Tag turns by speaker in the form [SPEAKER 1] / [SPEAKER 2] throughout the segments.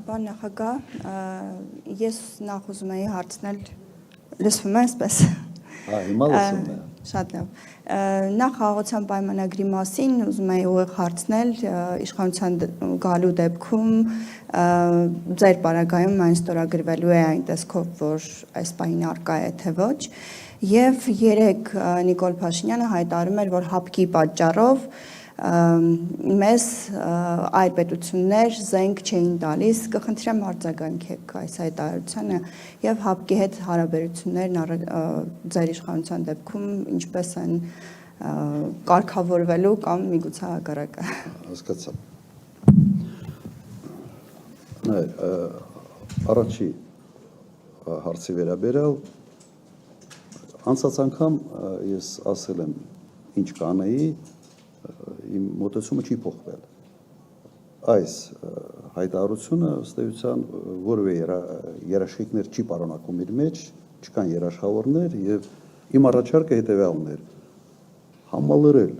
[SPEAKER 1] Պարոն նախագահ, ես նախ ուզում էի հարցնել, լսվում է այսպես։
[SPEAKER 2] Հիմա լսվում է։
[SPEAKER 1] Շատ լավ։ Նախ խաղաղության պայմանագրի մասին ուզում էի ուղիղ հարցնել, իշխանության գալու դեպքում ձեր պարագայում այն ստորագրվելու է այն տեսքով, որ այս պահին առկա է, թե ոչ, եւ երեք Նիկոլ Փաշինյանը հայտարարում էր, որ հապկի պատճառով մեզ այլ պետություններ զենք չէին տալիս, կխնդրեմ արձագանքեք այս հայտարարությանը եւ հապկի հետ հարաբերություններն ձեր իշխանության դեպքում ինչպես են կարգավորվելու կամ միգուցե հակառակը։
[SPEAKER 2] Հասկացա։ Առաջի հարցի վերաբերյալ անցած անգամ ես ասել եմ ինչ կանեի, իմ մոտեցումը չի փոխվել։ Այս հայտարարությունը ըստ էության որևէ երաշխիքներ չի պարունակում իր մեջ, չկան երաշխավորներ եւ իմ առաջարկը հետեւյալն էր. համալրել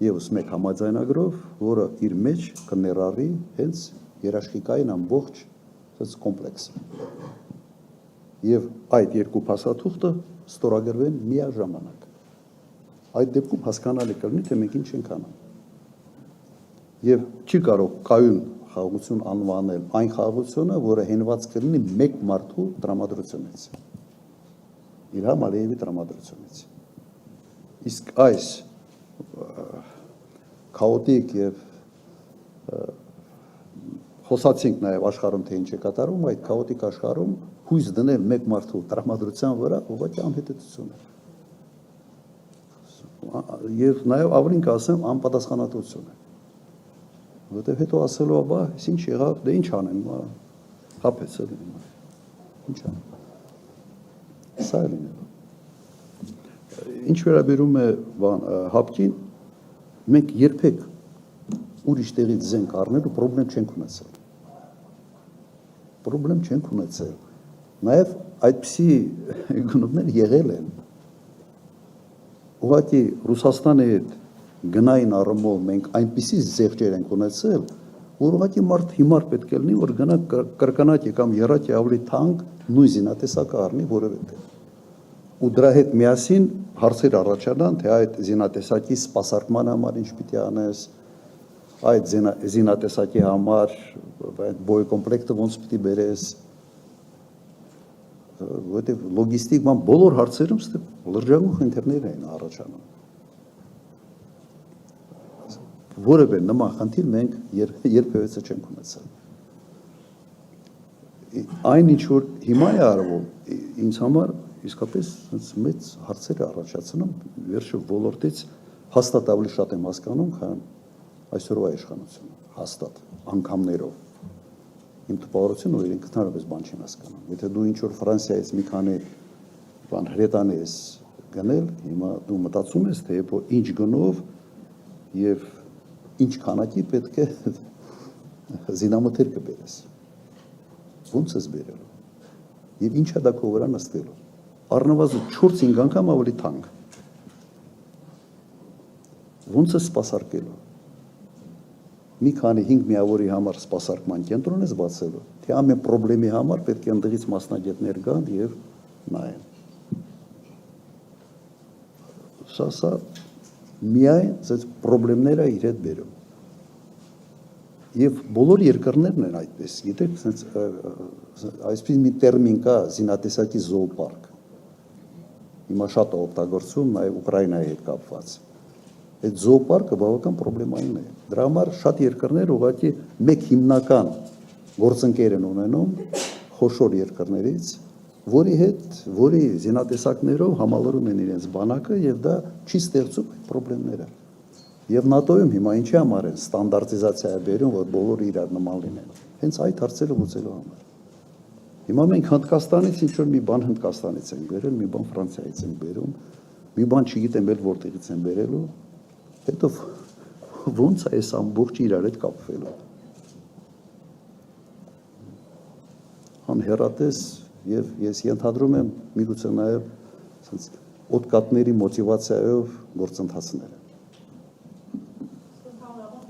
[SPEAKER 2] եւս մեկ համաձայնագրով, որը իր մեջ կներառի հենց երաշխիքային ամբողջ այս կոմպլեքսը։ Եվ այդ երկու փաստաթուղթը ստորագրվեն միաժամանակ։ Այդ դեպքում հասկանալի կլինի, թե մենք ինչ ենք անում։ Եվ չի կարող կայուն խաղաղություն անվանել այն խաղաղությունը, որը հենված կլինի մեկ մարդու տրամադրությունից։ Իլհամ Ալիևի տրամադրությունից։ Իսկ այս քաոտիկ եւ խոսացինք նաեւ աշխարհում թե ինչ է կատարում, այդ քաոտիկ աշխարհում հույս դնել մեկ մարդու տրամադրության վրա ուղղակի անհետեցություն է։ Եվ նաև ավելին կասեմ անպատասխանատվություն է, որովհետև հետո ասելու բա, ինչ եղավ, դե ինչ անեմ, հապեց էլի, ինչ անեմ, սա է լինելու։ Ինչ վերաբերում է հապկին, մենք երբեք ուրիշ տեղից զենք առնելու պրոբլեմ չենք ունեցել, նաև այդպիսի գնումներ եղել են։ Ուղղակի Ռուսաստանի հետ գնային առումով մենք այնպիսի զեղչեր ենք ունեցել, որ ուղղակի մարդ հիմար պետք է լինի, որ գնա կրկնակի կամ եռակի ավելի թանկ նույն զինատեսակը առնի որևէ տեղ։ Ու դրա հետ միասին հարցեր առաջանան, թե այդ զինատեսակի սպասարկման համար ինչ պիտի անես, այդ զինատեսակի համար այդ բոյկոմպլեկտը ոնց պիտի բերես, որտեղ լոգիստիկ բոլոր հարցերում լրջագույն խնդիրներ էին առաջանում։ Որևէ նման խնդիր մենք երբևէ չենք ունեցել։ Այն ինչ որ հիմա է արվում, ինձ համար իսկապես մեծ հարցեր է առաջացնում, վերջը ոլորտից հաստատ ավելի շատ եմ հասկանում, քան այսօրվա իշխանությունը, հաստատ անգամներով։ Իմ տպավորությունը, որ իրենք ընդհանրապես բան չեն հասկանում։ Եթե դու ինչ որ Ֆրանսիայից մի քանի բան հրետանի ես գնել, հիմա դու մտածում ես, թե ինչ գնով եւ ինչ քանակի պետք է զինամթեր կբերես։ Ոնց ես բերելու։ Եվ ինչ է դա քո վրա նստելու։ Առնվազն 4-5 անգամ ավելի թանկ։ Ոնց է սպասարկելու։ Մի քանի 5 միավորի համար սպասարկման կենտրոն ես բացելու, թե ամեն պրոբլեմի համար պետք է ընդդեղից մասնագետներ գան եւ նայեն։ Սա միայն այս պրոբլեմները իր հետ բերում։ Եվ բոլոր երկրներն են այդպես, գիտեք, այսպես մի տերմին կա զինատեսակի զոոպարկ։ Հիմա շատ է օգտագործում նաեւ Ուկրաինայի հետ կապված։ Այդ զոոպարկը բավական պրոբլեմային է։ Դրա համար շատ երկրներ ուղղակի մեկ հիմնական գործընկեր են ունենում խոշոր երկրներից, որի զինատեսակներով համալրում են իրենց բանակը եւ դա չի ստեղծում այդ պրոբլեմները։ Եվ ՆԱՏՕ-ում հիմա ինչի համար են ստանդարտիզացիա է բերում, որ բոլորը իրար նման լինեն։ Հենց այդ հարցերը լուծելու համար։ Հիմա մենք Հնդկաստանից ինչ որ մի բան Հնդկաստանից ենք բերել, մի բան Ֆրանսիայից ենք բերում, մի բան չգիտեմ էլ որտեղից են բերելու։ Հետո ոնց է այս ամբողջը իրար հետ կապվելու։ Անհեռատես եւ ես ենթադրում եմ միգուցե նաեւ օդկատների մոտիվացիայով գործընթացները։